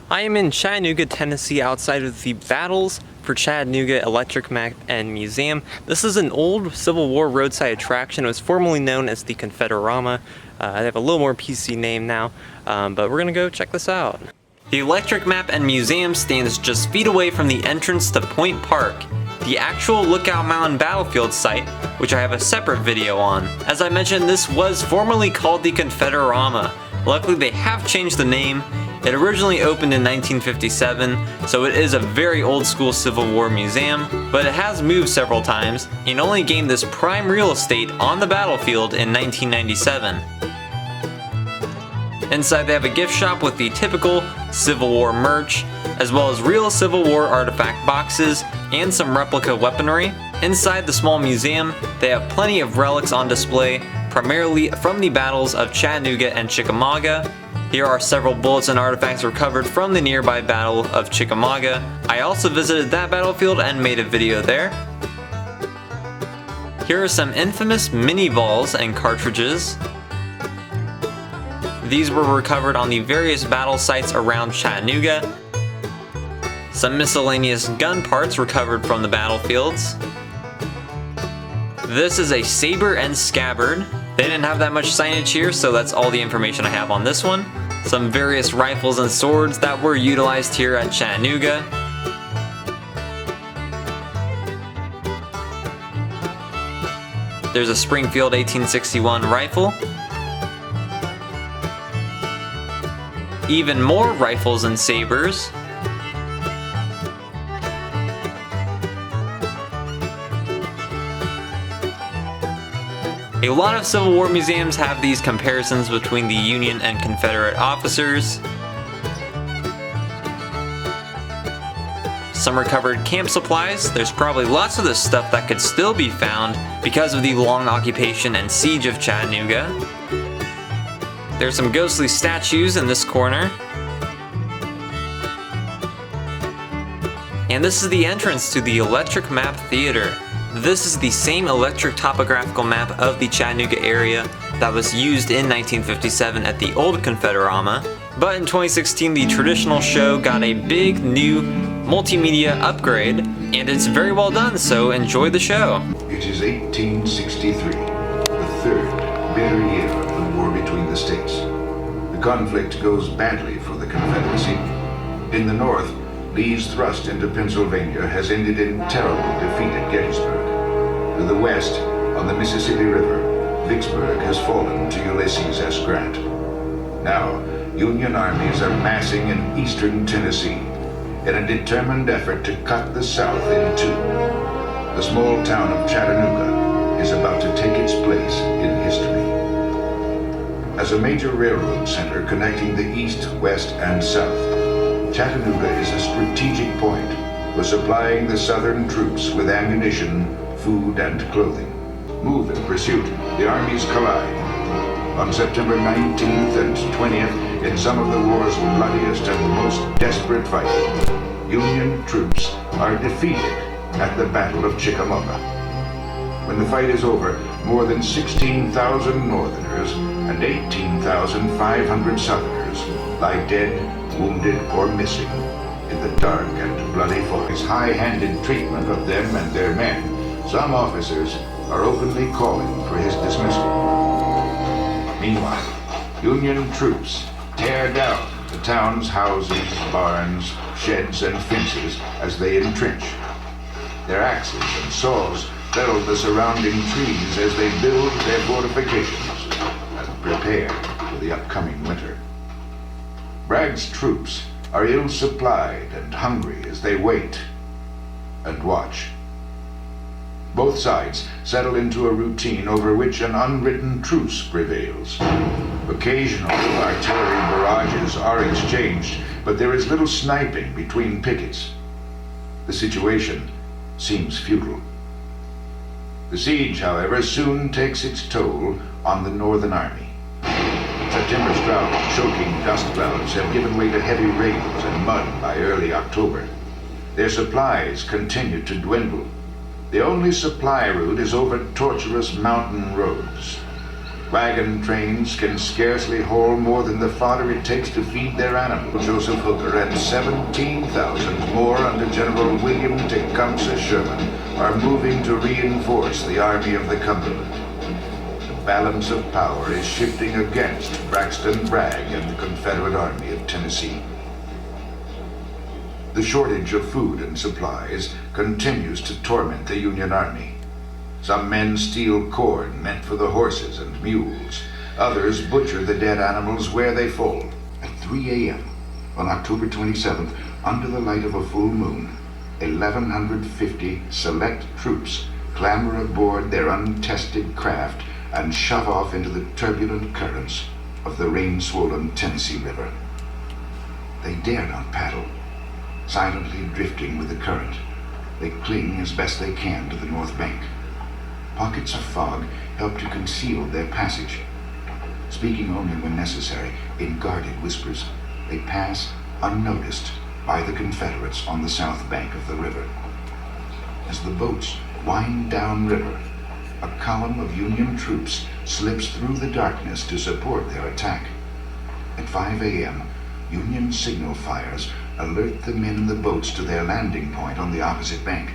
I am in Chattanooga, Tennessee, outside of the Battles for Chattanooga Electric Map and Museum. This is an old Civil War roadside attraction. It was formerly known as the Confederorama. They have a little more PC name now, but we're gonna go check this out. The Electric Map and Museum stands just feet away from the entrance to Point Park, the actual Lookout Mountain battlefield site, which I have a separate video on. As I mentioned, this was formerly called the Confederorama. Luckily, they have changed the name. It originally opened in 1957, so it is a very old school Civil War museum, but it has moved several times and only gained this prime real estate on the battlefield in 1997. Inside they have a gift shop with the typical Civil War merch, as well as real Civil War artifact boxes and some replica weaponry. Inside the small museum, they have plenty of relics on display, primarily from the battles of Chattanooga and Chickamauga. Here are several bullets and artifacts recovered from the nearby Battle of Chickamauga. I also visited that battlefield and made a video there. Here are some infamous mini balls and cartridges. These were recovered on the various battle sites around Chattanooga. Some miscellaneous gun parts recovered from the battlefields. This is a saber and scabbard. They didn't have that much signage here, so that's all the information I have on this one. Some various rifles and swords that were utilized here at Chattanooga. There's a Springfield 1861 rifle. Even more rifles and sabers. A lot of Civil War museums have these comparisons between the Union and Confederate officers. Some recovered camp supplies. There's probably lots of this stuff that could still be found because of the long occupation and siege of Chattanooga. There's some ghostly statues in this corner. And this is the entrance to the Electric Map Theater. This is the same electric topographical map of the Chattanooga area that was used in 1957 at the old Confederorama. But in 2016, the traditional show got a big new multimedia upgrade, and it's very well done, so enjoy the show. It is 1863, the third bitter year of the war between the states. The conflict goes badly for the Confederacy. In the north, Lee's thrust into Pennsylvania has ended in terrible defeat at Gettysburg. To the west, on the Mississippi River, Vicksburg has fallen to Ulysses S. Grant. Now, Union armies are massing in eastern Tennessee in a determined effort to cut the South in two. The small town of Chattanooga is about to take its place in history. As a major railroad center connecting the east, west, and south, Chattanooga is a strategic point for supplying the Southern troops with ammunition, food, and clothing. Move in pursuit, the armies collide. On September 19th and 20th, in some of the war's bloodiest and most desperate fighting, Union troops are defeated at the Battle of Chickamauga. When the fight is over, more than 16,000 Northerners and 18,500 Southerners lie dead, wounded, or missing in the dark and bloody forest. His high-handed treatment of them and their men, some officers are openly calling for his dismissal. Meanwhile, Union troops tear down the town's houses, barns, sheds, and fences as they entrench. Their axes and saws fell the surrounding trees as they build their fortifications and prepare for the upcoming winter. Bragg's troops are ill-supplied and hungry as they wait and watch. Both sides settle into a routine over which an unwritten truce prevails. Occasional artillery barrages are exchanged, but there is little sniping between pickets. The situation seems futile. The siege, however, soon takes its toll on the Northern Army. September's drought and choking dust clouds have given way to heavy rains and mud by early October. Their supplies continue to dwindle. The only supply route is over tortuous mountain roads. Wagon trains can scarcely haul more than the fodder it takes to feed their animals. Joseph Hooker and 17,000 more under General William Tecumseh Sherman are moving to reinforce the Army of the Cumberland. The balance of power is shifting against Braxton Bragg and the Confederate Army of Tennessee. The shortage of food and supplies continues to torment the Union Army. Some men steal corn meant for the horses and mules. Others butcher the dead animals where they fall. At 3 a.m. on October 27th, under the light of a full moon, 1,150 select troops clamber aboard their untested craft and shove off into the turbulent currents of the rain-swollen Tennessee River. They dare not paddle. Silently drifting with the current, they cling as best they can to the north bank. Pockets of fog help to conceal their passage. Speaking only when necessary, in guarded whispers, they pass unnoticed by the Confederates on the south bank of the river. As the boats wind downriver, a column of Union troops slips through the darkness to support their attack. At 5 a.m., Union signal fires alert the men in the boats to their landing point on the opposite bank.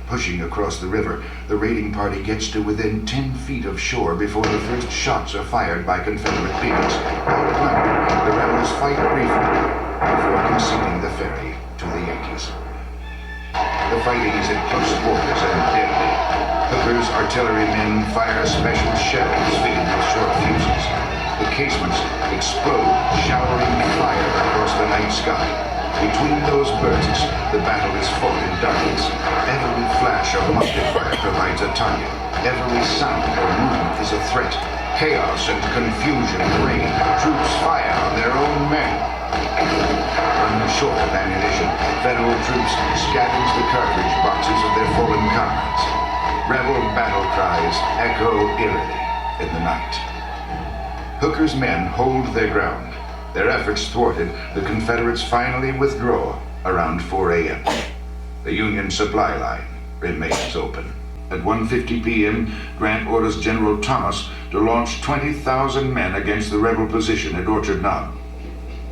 Pushing across the river, the raiding party gets to within 10 feet of shore before the first shots are fired by Confederate pickets. Outnumbered, the rebels fight briefly before conceding the ferry to the Yankees. The fighting is at close quarters and deadly. Hooker's artillerymen fire special shells fitted with short fuses. The casements explode, showering fire across the night sky. Between those bursts, the battle is fought in darkness. Every flash of musket fire provides a target. Every sound or movement is a threat. Chaos and confusion reign. Troops fire on their own men. Running short of ammunition, Federal troops scavenge the cartridge boxes of their fallen comrades. Rebel battle cries echo eerily in the night. Hooker's men hold their ground. Their efforts thwarted, the Confederates finally withdraw around 4 a.m. The Union supply line remains open. At 1:50 p.m., Grant orders General Thomas to launch 20,000 men against the rebel position at Orchard Knob.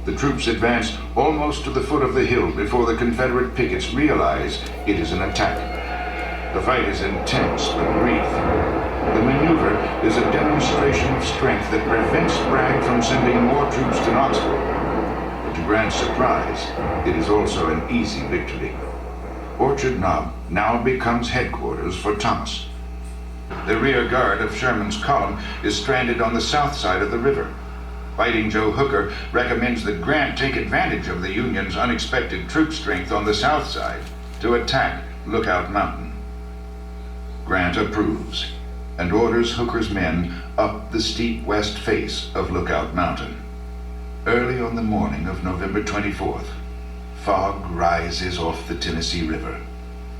The troops advance almost to the foot of the hill before the Confederate pickets realize it is an attack. The fight is intense but brief. The maneuver is a demonstration of strength that prevents Bragg from sending more troops to Knoxville. But to Grant's surprise, it is also an easy victory. Orchard Knob now becomes headquarters for Thomas. The rear guard of Sherman's column is stranded on the south side of the river. Fighting Joe Hooker recommends that Grant take advantage of the Union's unexpected troop strength on the south side to attack Lookout Mountain. Grant approves and orders Hooker's men up the steep west face of Lookout Mountain. Early on the morning of November 24th, fog rises off the Tennessee River,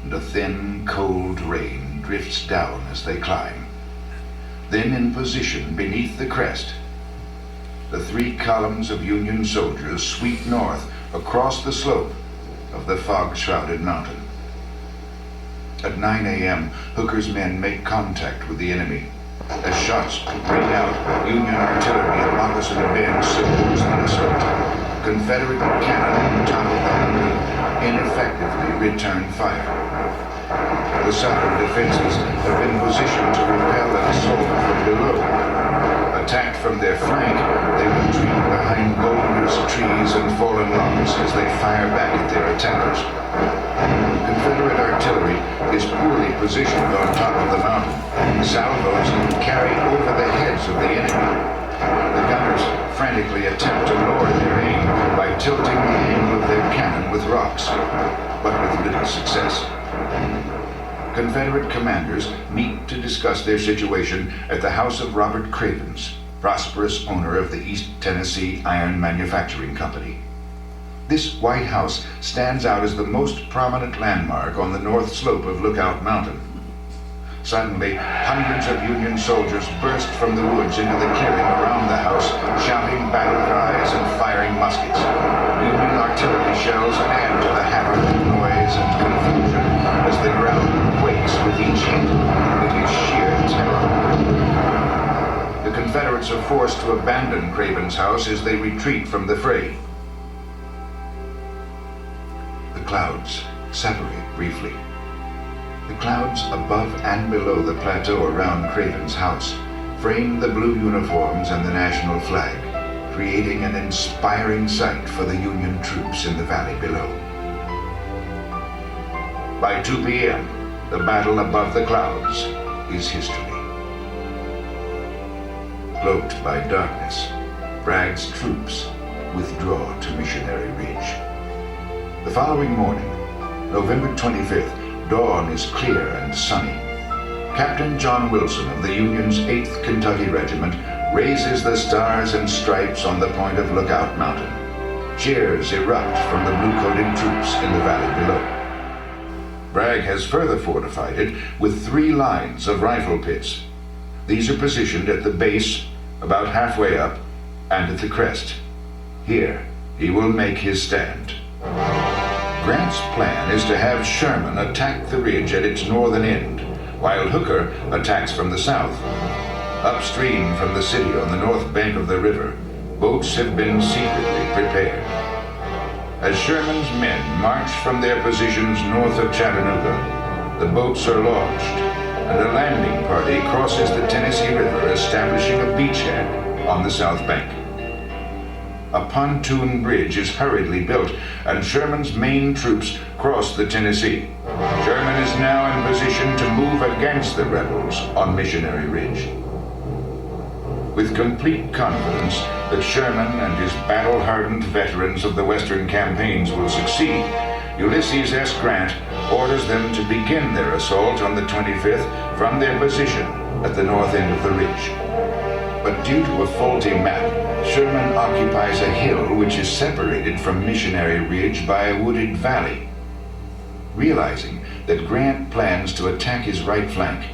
and a thin, cold rain drifts down as they climb. Then in position beneath the crest, the 3 columns of Union soldiers sweep north across the slope of the fog-shrouded mountain. At 9 a.m., Hooker's men make contact with the enemy. As shots ring out, Union artillery at Moccasin Bend supports the assault. Confederate cannon on top of the mountain ineffectively return fire. The southern defenses have been positioned to repel an assault from below. Attacked from their flank, they retreat behind boulders, trees, and fallen logs as they fire back at their attackers. Confederate artillery is poorly positioned on top of the mountain. Salvos carry over the heads of the enemy. The gunners frantically attempt to lower their aim by tilting the angle of their cannon with rocks, but with little success. Confederate commanders meet to discuss their situation at the house of Robert Cravens, prosperous owner of the East Tennessee Iron Manufacturing Company. This White House stands out as the most prominent landmark on the north slope of Lookout Mountain. Suddenly, hundreds of Union soldiers burst from the woods into the clearing around the house, shouting battle cries and firing muskets. Union artillery shells add to the havoc, noise, and confusion as the ground quakes with each hit. It is sheer terror. The Confederates are forced to abandon Craven's house as they retreat from the fray. The clouds separate briefly. The clouds above and below the plateau around Craven's house frame the blue uniforms and the national flag, creating an inspiring sight for the Union troops in the valley below. By 2 p.m., the battle above the clouds is history. Cloaked by darkness, Bragg's troops withdraw to Missionary Ridge. The following morning, November 25th, dawn is clear and sunny. Captain John Wilson of the Union's 8th Kentucky Regiment raises the stars and stripes on the point of Lookout Mountain. Cheers erupt from the blue-coated troops in the valley below. Bragg has further fortified it with 3 lines of rifle pits. These are positioned at the base, about halfway up, and at the crest. Here, he will make his stand. Grant's plan is to have Sherman attack the ridge at its northern end, while Hooker attacks from the south. Upstream from the city on the north bank of the river, boats have been secretly prepared. As Sherman's men march from their positions north of Chattanooga, the boats are launched, and a landing party crosses the Tennessee River, establishing a beachhead on the south bank. A pontoon bridge is hurriedly built, and Sherman's main troops cross the Tennessee. Sherman is now in position to move against the rebels on Missionary Ridge. With complete confidence that Sherman and his battle-hardened veterans of the Western campaigns will succeed, Ulysses S. Grant orders them to begin their assault on the 25th from their position at the north end of the ridge. But due to a faulty map, Sherman occupies a hill which is separated from Missionary Ridge by a wooded valley. Realizing that Grant plans to attack his right flank,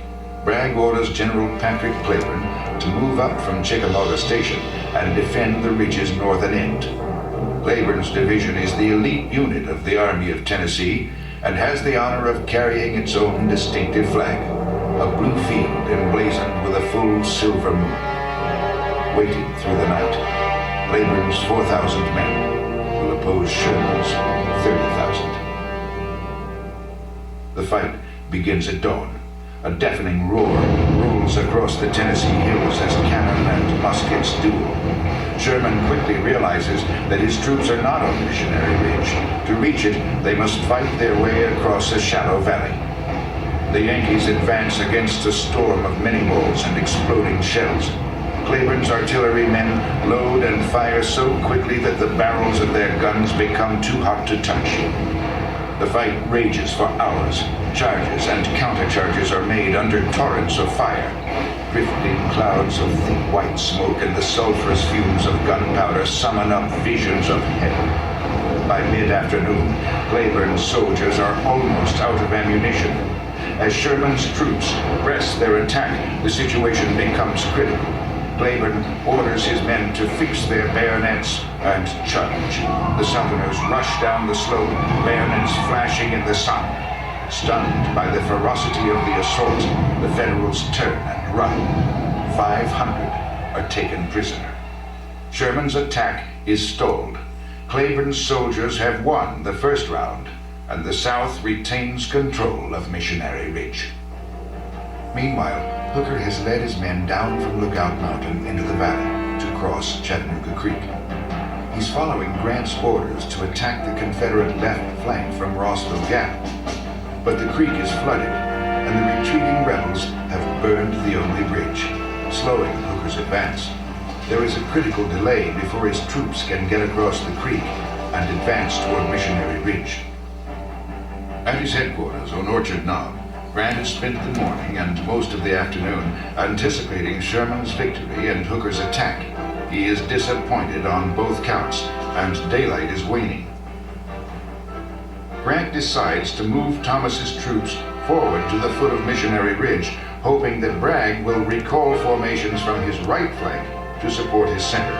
Bragg orders General Patrick Cleburne to move up from Chickamauga Station and defend the ridge's northern end. Cleburne's division is the elite unit of the Army of Tennessee and has the honor of carrying its own distinctive flag, a blue field emblazoned with a full silver moon. Waiting through the night, Cleburne's 4,000 men will oppose Sherman's 30,000. The fight begins at dawn. A deafening roar rolls across the Tennessee hills as cannon and muskets duel. Sherman quickly realizes that his troops are not on Missionary Ridge. To reach it, they must fight their way across a shallow valley. The Yankees advance against a storm of minie balls and exploding shells. Cleburne's artillery men load and fire so quickly that the barrels of their guns become too hot to touch. The fight rages for hours. Charges and countercharges are made under torrents of fire. Drifting clouds of thick white smoke and the sulfurous fumes of gunpowder summon up visions of hell. By mid-afternoon, Cleburne's soldiers are almost out of ammunition. As Sherman's troops press their attack, the situation becomes critical. Cleburne orders his men to fix their bayonets and charge. The Southerners rush down the slope, bayonets flashing in the sun. Stunned by the ferocity of the assault, the Federals turn and run. 500 are taken prisoner. Sherman's attack is stalled. Cleburne's soldiers have won the first round, and the South retains control of Missionary Ridge. Meanwhile, Hooker has led his men down from Lookout Mountain into the valley to cross Chattanooga Creek. He's following Grant's orders to attack the Confederate left flank from Rossville Gap. But the creek is flooded, and the retreating rebels have burned the only bridge, slowing Hooker's advance. There is a critical delay before his troops can get across the creek and advance toward Missionary Ridge. At his headquarters on Orchard Knob, Grant has spent the morning and most of the afternoon anticipating Sherman's victory and Hooker's attack. He is disappointed on both counts, and daylight is waning. Grant decides to move Thomas's troops forward to the foot of Missionary Ridge, hoping that Bragg will recall formations from his right flank to support his center.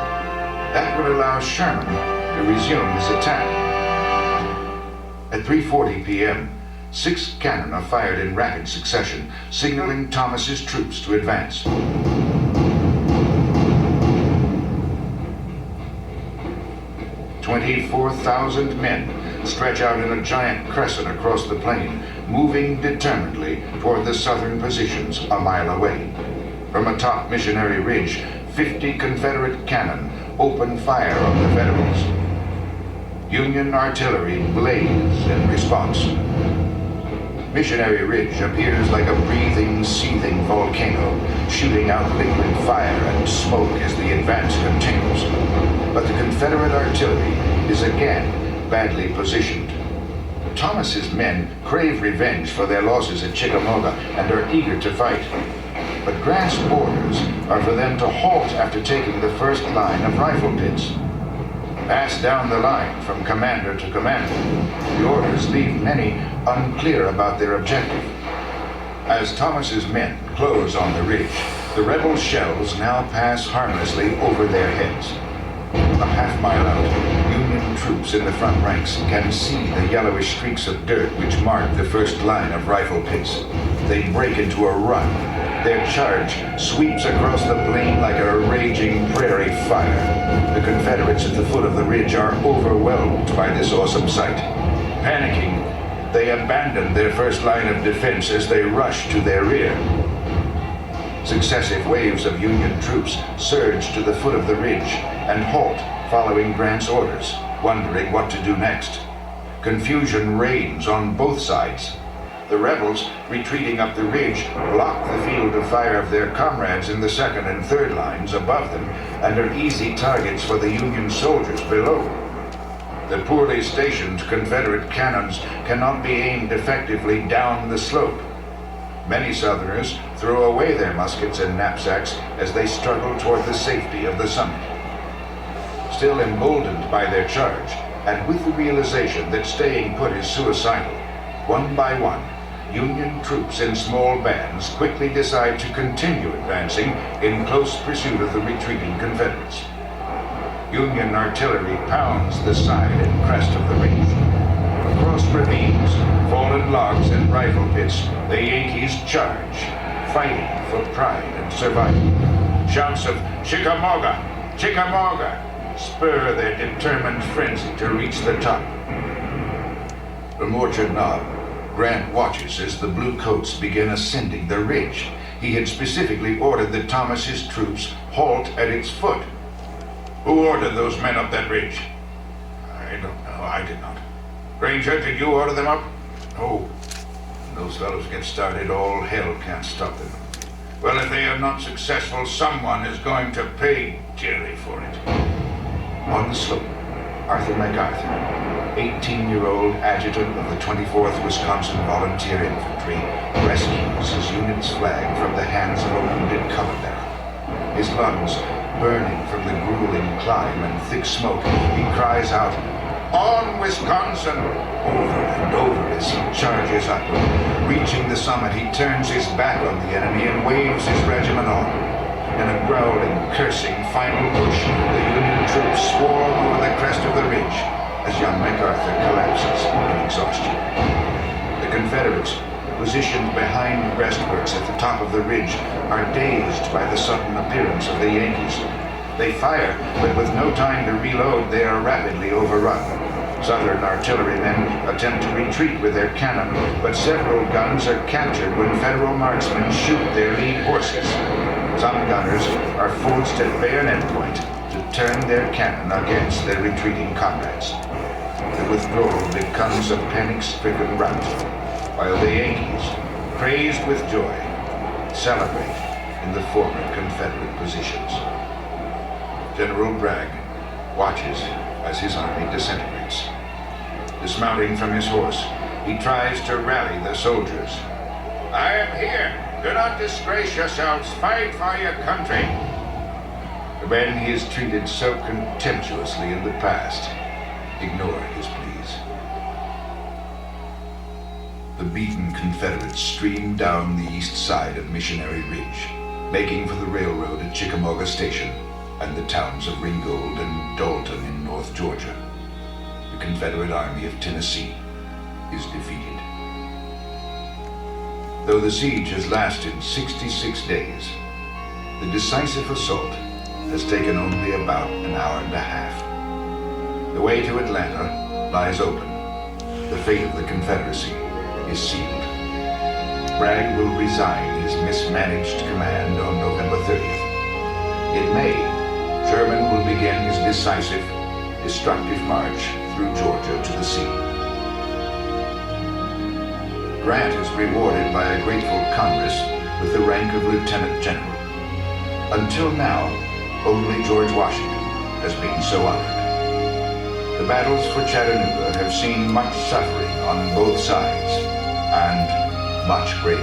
That would allow Sherman to resume his attack. At 3:40 p.m., 6 cannon are fired in rapid succession, signaling Thomas's troops to advance. 24,000 men stretch out in a giant crescent across the plain, moving determinedly toward the southern positions a mile away. From atop Missionary Ridge, 50 Confederate cannon open fire on the Federals. Union artillery blazed in response. Missionary Ridge appears like a breathing, seething volcano, shooting out liquid fire and smoke as the advance continues. But the Confederate artillery is again badly positioned. Thomas's men crave revenge for their losses at Chickamauga and are eager to fight. But Grant's orders are for them to halt after taking the first line of rifle pits. Passed down the line from commander to commander, the orders leave many unclear about their objective. As Thomas's men close on the ridge, the rebel shells now pass harmlessly over their heads. A half-mile out, Union troops in the front ranks can see the yellowish streaks of dirt which mark the first line of rifle pits. They break into a run. Their charge sweeps across the plain like a raging prairie fire. The Confederates at the foot of the ridge are overwhelmed by this awesome sight. Panicking, they abandon their first line of defense as they rush to their rear. Successive waves of Union troops surge to the foot of the ridge and halt following Grant's orders, wondering what to do next. Confusion reigns on both sides. The rebels, retreating up the ridge, block the field of fire of their comrades in the second and third lines above them and are easy targets for the Union soldiers below. The poorly stationed Confederate cannons cannot be aimed effectively down the slope. Many Southerners throw away their muskets and knapsacks as they struggle toward the safety of the summit. Still emboldened by their charge, and with the realization that staying put is suicidal, one by one, Union troops in small bands quickly decide to continue advancing in close pursuit of the retreating Confederates. Union artillery pounds the side and crest of the ridge. Across ravines, fallen logs, and rifle pits, the Yankees charge, fighting for pride and survival. Shouts of "Chickamauga! Chickamauga!" spur their determined frenzy to reach the top. From Orchard Knob, Grant watches as the blue coats begin ascending the ridge. He had specifically ordered that Thomas's troops halt at its foot. Who ordered those men up that ridge? I don't know. I did not. Granger, did you order them up? No. When those fellows get started, all hell can't stop them. Well, if they are not successful, someone is going to pay dearly for it. On the slope, Arthur MacArthur, 18-year-old adjutant of the 24th Wisconsin Volunteer Infantry, rescues his unit's flag from the hands of a wounded color bearer. His lungs burning from the grueling climb and thick smoke, he cries out, "On, Wisconsin!" over and over as he charges upward. Reaching the summit, he turns his back on the enemy and waves his regiment on. In a growling, cursing final push, the Union troops swarm over the crest of the ridge as young MacArthur collapses in exhaustion. The Confederates, positioned behind breastworks at the top of the ridge, are dazed by the sudden appearance of the Yankees. They fire, but with no time to reload, they are rapidly overrun. Southern artillerymen attempt to retreat with their cannon, but several guns are captured when Federal marksmen shoot their lead horses. Some gunners are forced at bayonet point to turn their cannon against their retreating comrades. The withdrawal becomes a panic-stricken rout, while the Yankees, crazed with joy, celebrate in the former Confederate positions. General Bragg watches as his army disintegrates. Dismounting from his horse, he tries to rally the soldiers. "I am here. Do not disgrace yourselves. Fight for your country." The men he has treated so contemptuously in the past ignore his pleas. The beaten Confederates stream down the east side of Missionary Ridge, making for the railroad at Chickamauga Station and the towns of Ringgold and Dalton in North Georgia. The Confederate Army of Tennessee is defeated. Though the siege has lasted 66 days, the decisive assault has taken only about an hour and a half. The way to Atlanta lies open. The fate of the Confederacy is sealed. Bragg will resign his mismanaged command on November 30th. In May, Sherman will begin his decisive, destructive march through Georgia to the sea. Grant is rewarded by a grateful Congress with the rank of Lieutenant General. Until now, only George Washington has been so honored. The battles for Chattanooga have seen much suffering on both sides, and much bravery.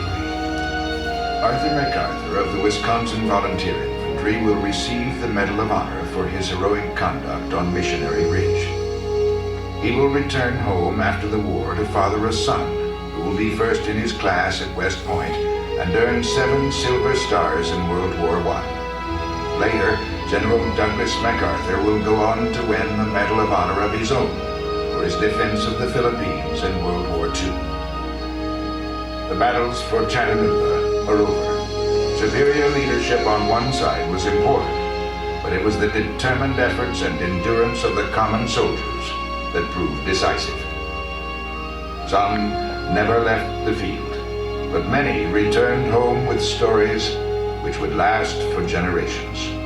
Arthur MacArthur of the Wisconsin Volunteer Infantry will receive the Medal of Honor for his heroic conduct on Missionary Ridge. He will return home after the war to father a son who will be first in his class at West Point and earn 7 Silver Stars in World War I. Later, General Douglas MacArthur will go on to win the Medal of Honor of his own for his defense of the Philippines in World War II. The battles for Chattanooga are over. Superior leadership on one side was important, but it was the determined efforts and endurance of the common soldiers that proved decisive. Some never left the field, but many returned home with stories which would last for generations.